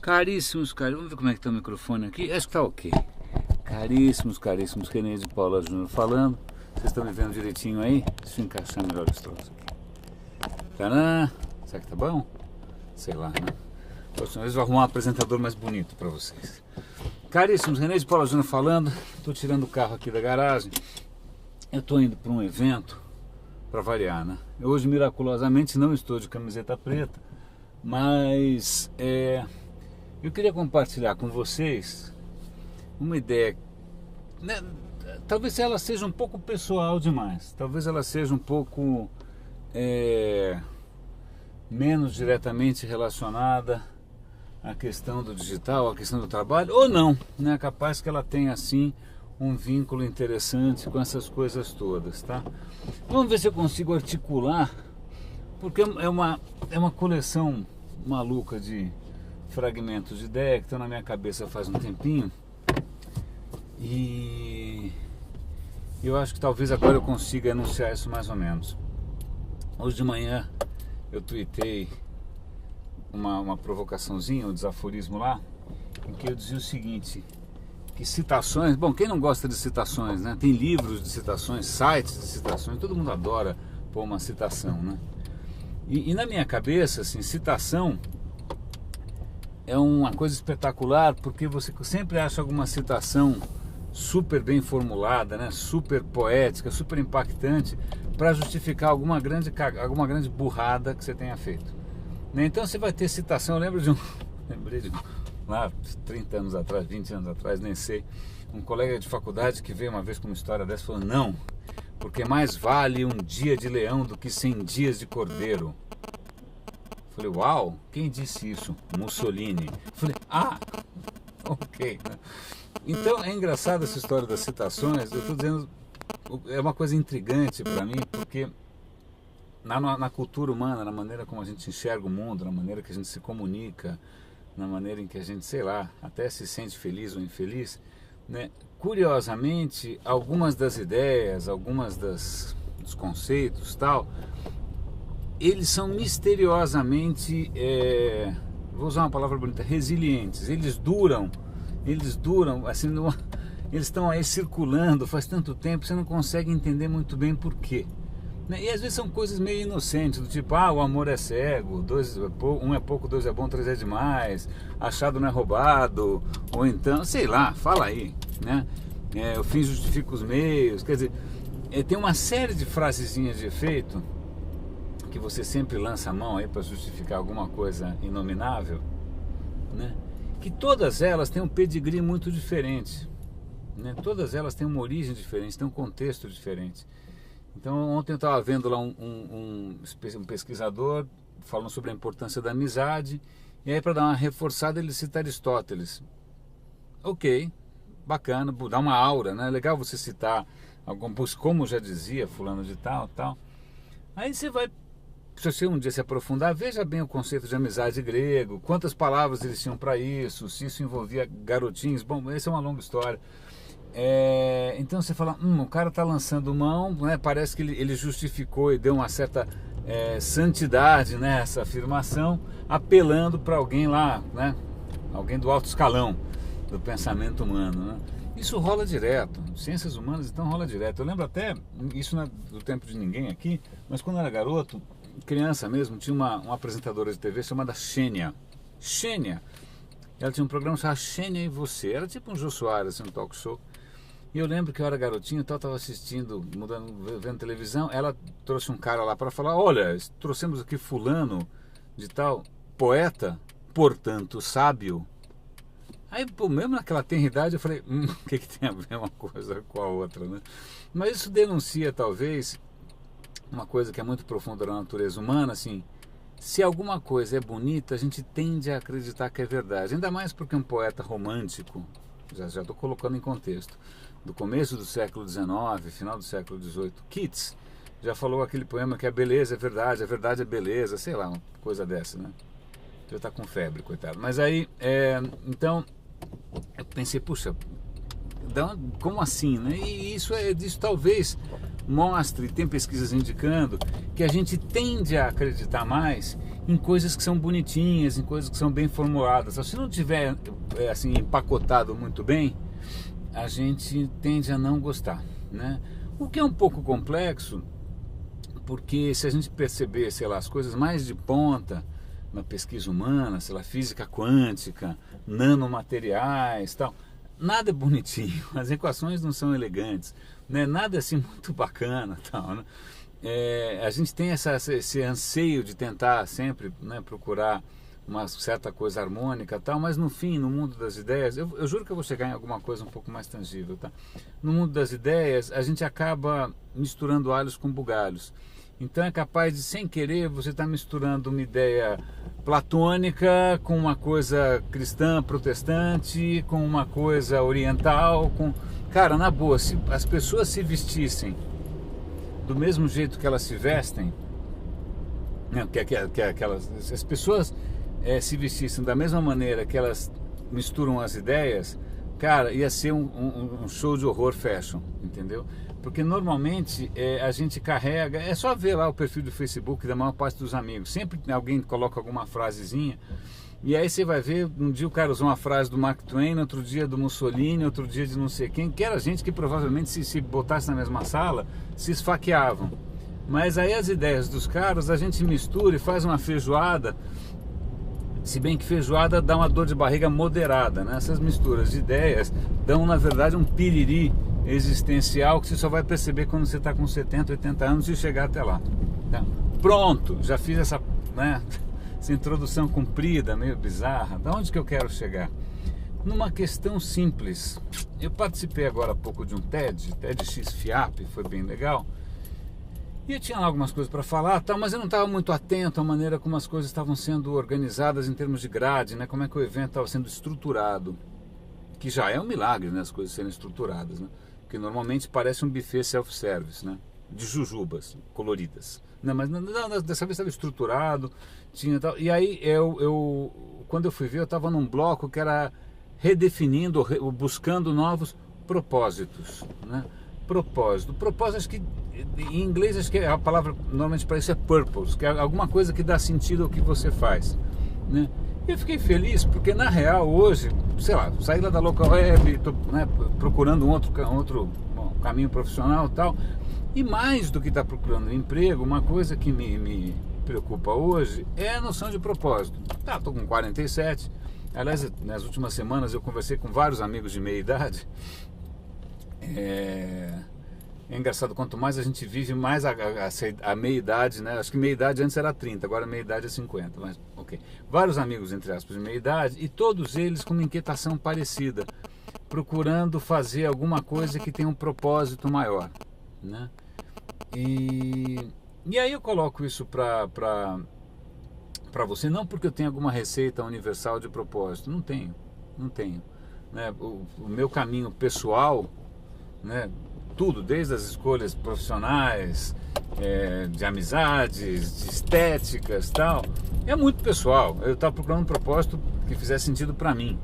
Caríssimos, vamos ver como é que tá o microfone aqui. Acho que tá ok. Caríssimos, René de Paula Júnior falando. Vocês estão me vendo direitinho aí? Deixa eu encaixar melhor os troços aqui. Tcharam! Será que tá bom? Sei lá, né? Próxima vez eu vou arrumar um apresentador mais bonito para vocês. Caríssimos, René de Paula Júnior falando. Estou tirando o carro aqui da garagem. Eu estou indo para um evento, para variar, né? Eu hoje, miraculosamente, não estou de camiseta preta, mas eu queria compartilhar com vocês uma ideia, né? Talvez ela seja um pouco pessoal demais, talvez ela seja um pouco menos diretamente relacionada à questão do digital, à questão do trabalho, ou não, né? Capaz que ela tenha assim um vínculo interessante com essas coisas todas, tá? Vamos ver se eu consigo articular, porque é uma coleção maluca de fragmentos de ideia que estão na minha cabeça faz um tempinho, e eu acho que talvez agora eu consiga enunciar isso mais ou menos. Hoje de manhã eu tuitei uma provocaçãozinha, um desaforismo lá, em que eu dizia o seguinte: que citações, bom, quem não gosta de citações, né? Tem livros de citações, sites de citações, todo mundo adora pôr uma citação, né? E na minha cabeça, assim, citação é uma coisa espetacular, porque você sempre acha alguma citação super bem formulada, né? Super poética, super impactante, para justificar alguma grande burrada que você tenha feito, né? Então você vai ter citação. Eu lembrei de lá 30 anos atrás, 20 anos atrás, nem sei, um colega de faculdade que veio uma vez com uma história dessa, falou: não, porque mais vale um dia de leão do que 100 dias de cordeiro. Falei: uau, quem disse isso? Mussolini. Falei: ok, né? Então é engraçado essa história das citações. Eu estou dizendo, é uma coisa intrigante para mim, porque na cultura humana, na maneira como a gente enxerga o mundo, na maneira que a gente se comunica, na maneira em que a gente, sei lá, até se sente feliz ou infeliz, né? Curiosamente, algumas das ideias, dos conceitos, tal, eles são misteriosamente, vou usar uma palavra bonita, resilientes. Eles duram, assim, eles estão aí circulando faz tanto tempo, você não consegue entender muito bem por quê, né? E às vezes são coisas meio inocentes, do tipo: o amor é cego, um é pouco, dois é bom, três é demais, achado não é roubado, ou então, sei lá, fala aí, né? O fim justifica os meios. Quer dizer, tem uma série de frasezinhas de efeito que você sempre lança a mão aí para justificar alguma coisa inominável, né? Que todas elas têm um pedigree muito diferente, né? Todas elas têm uma origem diferente, têm um contexto diferente. Então ontem eu estava vendo lá um pesquisador falando sobre a importância da amizade, e aí, para dar uma reforçada, ele cita Aristóteles. Ok, bacana, dá uma aura, né? Legal você citar como já dizia fulano de tal. Aí você vai, se você um dia se aprofundar, veja bem o conceito de amizade grego, quantas palavras eles tinham para isso, se isso envolvia garotinhos. Bom, essa é uma longa história. Então você fala: o cara está lançando mão, né? Parece que ele justificou e deu uma certa santidade nessa afirmação, apelando para alguém lá, né? Alguém do alto escalão do pensamento humano, né? Isso rola direto, ciências humanas então rola direto. Eu lembro até, isso não é do tempo de ninguém aqui, mas quando eu era garoto, criança mesmo, tinha uma apresentadora de TV chamada Xênia. Ela tinha um programa chamado Xênia e Você, era tipo um Jô Soares, um talk show. E eu lembro que eu era garotinho, estava assistindo, vendo televisão. Ela trouxe um cara lá para falar: olha, trouxemos aqui fulano de tal, poeta, portanto sábio. Aí, pô, mesmo naquela tenridade, eu falei: o que tem a ver uma coisa com a outra, né? Mas isso denuncia talvez uma coisa que é muito profunda da natureza humana, assim: se alguma coisa é bonita, a gente tende a acreditar que é verdade. Ainda mais porque um poeta romântico, já estou colocando em contexto, do começo do século XIX, final do século XVIII, Keats, já falou aquele poema que a beleza é verdade é beleza, sei lá, uma coisa dessa, né? Já está com febre, coitado. Mas aí, então, eu pensei: puxa, como assim, né? E isso talvez mostre, tem pesquisas indicando que a gente tende a acreditar mais em coisas que são bonitinhas, em coisas que são bem formuladas. Se não tiver assim empacotado muito bem, a gente tende a não gostar, né? O que é um pouco complexo, porque se a gente perceber, sei lá, as coisas mais de ponta na pesquisa humana, sei lá, física quântica, nanomateriais, tal, nada é bonitinho, as equações não são elegantes, né? Nada é assim muito bacana, tal, né? A gente tem esse anseio de tentar sempre, né, procurar uma certa coisa harmônica, tal, mas no fim, no mundo das ideias, eu juro que eu vou chegar em alguma coisa um pouco mais tangível, tá? No mundo das ideias, a gente acaba misturando alhos com bugalhos. Então é capaz de, sem querer, você estar misturando uma ideia platônica com uma coisa cristã, protestante, com uma coisa oriental, com... Cara, na boa, se as pessoas se vestissem do mesmo jeito que elas se vestem, né, se as pessoas se vestissem da mesma maneira que elas misturam as ideias, cara, ia ser um show de horror fashion, entendeu? Porque normalmente a gente carrega, é só ver lá o perfil do Facebook da maior parte dos amigos, sempre alguém coloca alguma frasezinha, e aí você vai ver, um dia o cara usou uma frase do Mark Twain, outro dia do Mussolini, outro dia de não sei quem, que era gente que provavelmente se botasse na mesma sala, se esfaqueavam. Mas aí as ideias dos caras a gente mistura e faz uma feijoada, se bem que feijoada dá uma dor de barriga moderada, né? Essas misturas de ideias dão na verdade um piriri existencial que você só vai perceber quando você está com 70, 80 anos e chegar até lá. Então, pronto, já fiz essa, né, essa introdução comprida, meio bizarra. Da onde que eu quero chegar? Numa questão simples. Eu participei agora há pouco de um TEDx FIAP, foi bem legal. E eu tinha lá algumas coisas para falar, tal, mas eu não estava muito atento à maneira como as coisas estavam sendo organizadas em termos de grade, né? Como é que o evento estava sendo estruturado. Que já é um milagre, né? As coisas serem estruturadas, né? Porque normalmente parece um buffet self-service, né? De jujubas coloridas. Não, mas não, dessa vez estava estruturado, tinha tal. E aí quando eu fui ver, eu estava num bloco que era redefinindo, buscando novos propósitos, né? Propósito, acho que em inglês acho que a palavra normalmente para isso é purpose, que é alguma coisa que dá sentido ao que você faz, né? E eu fiquei feliz porque na real hoje, sei lá, saí lá da local web, tô, né, procurando um outro caminho profissional e tal, e mais do que estar procurando emprego, uma coisa que me preocupa hoje é a noção de propósito. Tá, tô com 47, aliás, nas últimas semanas eu conversei com vários amigos de meia idade. É engraçado, quanto mais a gente vive, mais a meia-idade, né? Acho que meia-idade antes era 30, agora meia-idade é 50, mas ok. Vários amigos, entre aspas, de meia-idade, e todos eles com uma inquietação parecida, procurando fazer alguma coisa que tenha um propósito maior, né? E aí eu coloco isso para você, não porque eu tenho alguma receita universal de propósito, não tenho, né? O meu caminho pessoal, né, tudo, desde as escolhas profissionais, de amizades, de estéticas, tal, é muito pessoal. Eu estava procurando um propósito que fizesse sentido para mim,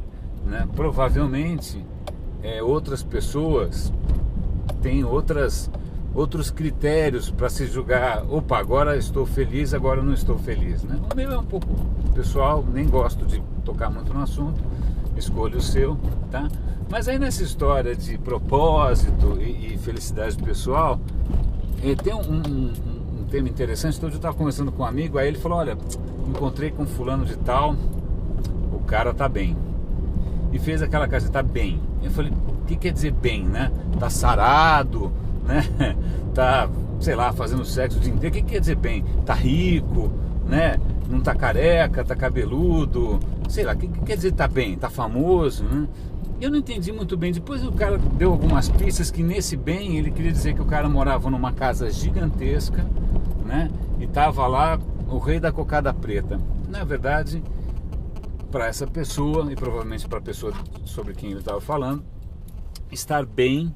né? Provavelmente outras pessoas têm outros critérios para se julgar. Opa, agora estou feliz, agora não estou feliz, né? O meu é um pouco pessoal, nem gosto de tocar muito no assunto, escolha o seu, tá? Mas aí nessa história de propósito e felicidade pessoal, tem um tema interessante. Então eu estava conversando com um amigo, aí ele falou, olha, encontrei com fulano de tal, o cara tá bem. E fez aquela casa, tá bem. Eu falei, o que quer dizer bem, né? Tá sarado, né? Tá, sei lá, fazendo sexo o dia inteiro. O que quer dizer bem? Tá rico, né? Não tá careca, tá cabeludo, sei lá, o que quer dizer tá bem? Tá famoso, né? Eu não entendi muito bem. Depois o cara deu algumas pistas que nesse bem ele queria dizer que o cara morava numa casa gigantesca, né? E tava lá o rei da cocada preta. Na verdade, para essa pessoa, e provavelmente para a pessoa sobre quem ele estava falando, estar bem,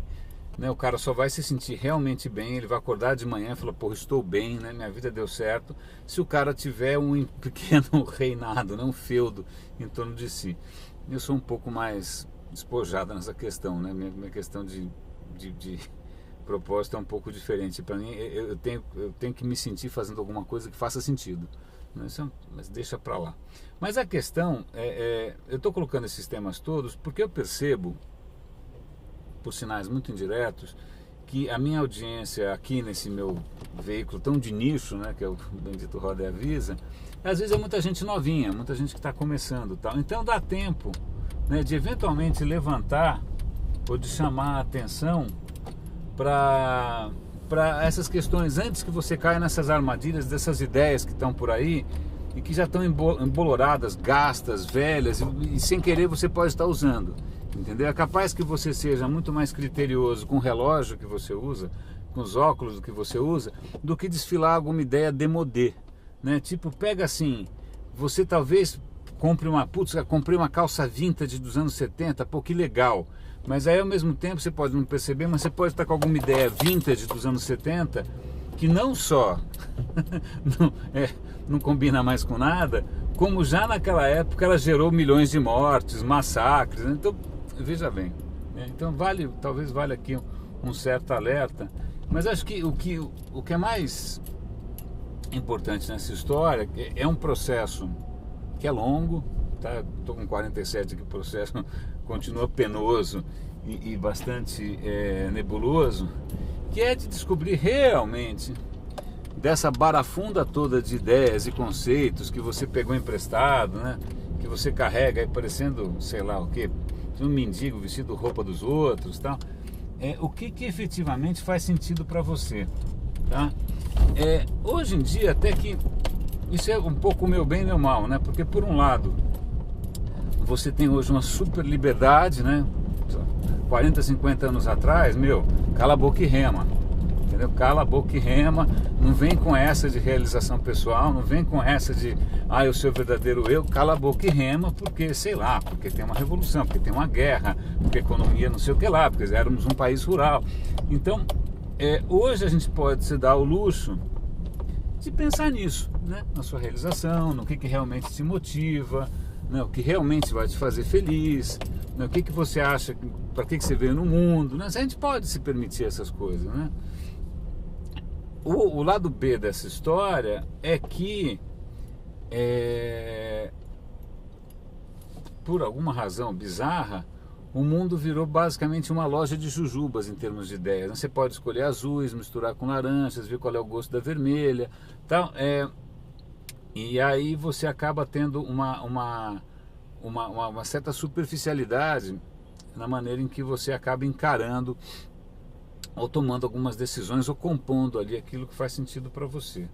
né? O cara só vai se sentir realmente bem, ele vai acordar de manhã e falar, pô, estou bem, né? Minha vida deu certo, se o cara tiver um pequeno reinado, né? Um feudo em torno de si. Eu sou um pouco mais despojada nessa questão, né? Minha questão de propósito é um pouco diferente. Para mim, eu tenho que me sentir fazendo alguma coisa que faça sentido. Mas deixa para lá. Mas a questão eu estou colocando esses temas todos porque eu percebo, por sinais muito indiretos, que a minha audiência aqui nesse meu veículo tão de nicho, né, que é o bendito Roda e Avisa, às vezes é muita gente novinha, muita gente que está começando, tal. Então dá tempo, né, de eventualmente levantar ou de chamar a atenção para essas questões antes que você caia nessas armadilhas dessas ideias que estão por aí e que já estão emboloradas, gastas, velhas, e sem querer você pode estar usando, entendeu? É capaz que você seja muito mais criterioso com o relógio que você usa, com os óculos que você usa, do que desfilar alguma ideia demodê, né? Tipo, pega assim, você talvez comprei uma calça vintage dos anos 70, pô, que legal. Mas aí ao mesmo tempo você pode não perceber, mas você pode estar com alguma ideia vintage dos anos 70 que não só não combina mais com nada, como já naquela época ela gerou milhões de mortes, massacres, né? Então veja bem, né? Então talvez valha aqui um certo alerta, mas acho que o que é mais importante nessa história é um processo que é longo, tá? Estou com 47 aqui, o processo continua penoso e bastante nebuloso, que é de descobrir realmente dessa barafunda toda de ideias e conceitos que você pegou emprestado, né? Que você carrega aí parecendo, sei lá o que, um mendigo vestido roupa dos outros, tal. O que efetivamente faz sentido para você, tá? Hoje em dia até que isso é um pouco o meu bem e meu mal, né? Porque por um lado você tem hoje uma super liberdade, né? 40, 50 anos atrás, cala a boca e rema, entendeu? Cala a boca e rema, não vem com essa de realização pessoal, não vem com essa de, eu sou o verdadeiro eu, cala a boca e rema, porque, sei lá, porque tem uma revolução, porque tem uma guerra, porque a economia não sei o que lá, porque éramos um país rural. Então, hoje a gente pode se dar o luxo de pensar nisso, né? Na sua realização, no que realmente te motiva, né? O que realmente vai te fazer feliz, né? O que você acha, para que você veio no mundo, né? A gente pode se permitir essas coisas, né? O lado B dessa história é que por alguma razão bizarra, o mundo virou basicamente uma loja de jujubas em termos de ideias. Você pode escolher azuis, misturar com laranjas, ver qual é o gosto da vermelha, tal. E aí você acaba tendo uma certa superficialidade na maneira em que você acaba encarando ou tomando algumas decisões ou compondo ali aquilo que faz sentido para você,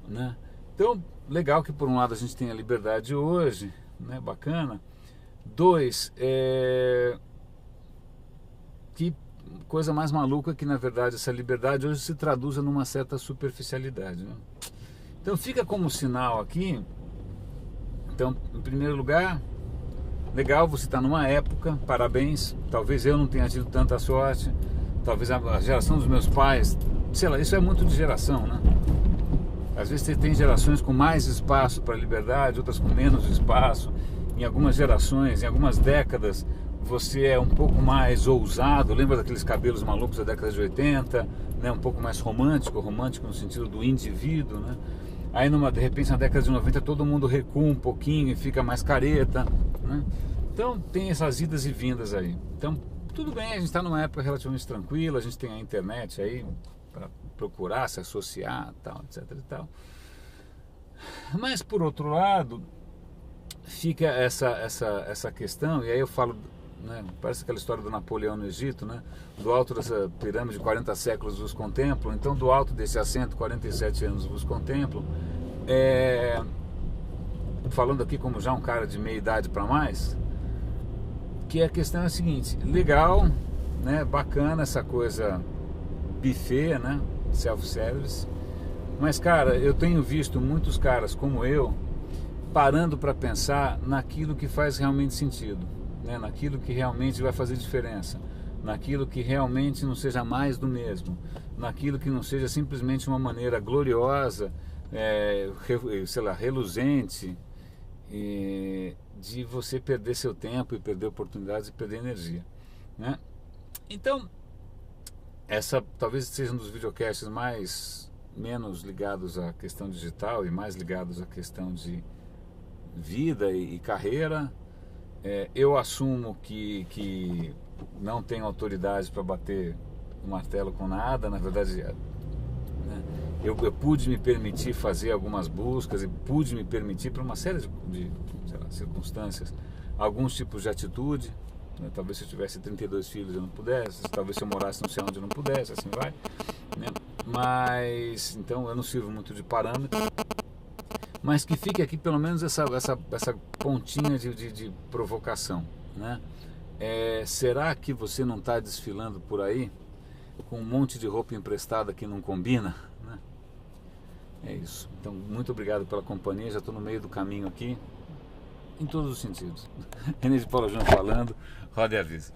né? Então, legal que por um lado a gente tem a liberdade hoje, né? Bacana. Dois, que coisa mais maluca que na verdade essa liberdade hoje se traduza numa certa superficialidade, né? Então fica como sinal aqui. Então, em primeiro lugar, legal, você está numa época, parabéns. Talvez eu não tenha tido tanta sorte, talvez a geração dos meus pais, sei lá, isso é muito de geração, né? Às vezes você tem gerações com mais espaço para a liberdade, outras com menos espaço. Em algumas gerações, em algumas décadas, você é um pouco mais ousado. Lembra daqueles cabelos malucos da década de 80, né? Um pouco mais romântico no sentido do indivíduo, né? Aí de repente na década de 90 todo mundo recua um pouquinho e fica mais careta, né? Então tem essas idas e vindas aí. Então tudo bem, a gente está numa época relativamente tranquila, a gente tem a internet aí para procurar se associar, tal, etc e tal. Mas por outro lado, fica essa questão, e aí eu falo, né, parece aquela história do Napoleão no Egito, né? Do alto dessa pirâmide 40 séculos vos contemplo, então do alto desse assento 47 anos vos contemplo. Falando aqui como já um cara de meia idade para mais, que a questão é a seguinte: legal, né, bacana essa coisa buffet, né, self-service, mas cara, eu tenho visto muitos caras como eu parando para pensar naquilo que faz realmente sentido, né? Naquilo que realmente vai fazer diferença, naquilo que realmente não seja mais do mesmo, naquilo que não seja simplesmente uma maneira gloriosa, sei lá, reluzente, de você perder seu tempo e perder oportunidades e perder energia, né? Então, essa talvez seja um dos videocasts menos ligados à questão digital e mais ligados à questão de vida e carreira. Eu assumo que não tenho autoridade para bater o martelo com nada. Na verdade, né, eu pude me permitir fazer algumas buscas e pude me permitir, por uma série de sei lá, circunstâncias, alguns tipos de atitude, né? Talvez se eu tivesse 32 filhos eu não pudesse, talvez se eu morasse não sei onde eu não pudesse, assim vai, né? Mas então eu não sirvo muito de parâmetro, mas que fique aqui pelo menos essa pontinha de provocação, né? Será que você não está desfilando por aí com um monte de roupa emprestada que não combina, né? É isso. Então, muito obrigado pela companhia. Já estou no meio do caminho aqui, em todos os sentidos. René de Paula Júnior falando. Roda e avisa.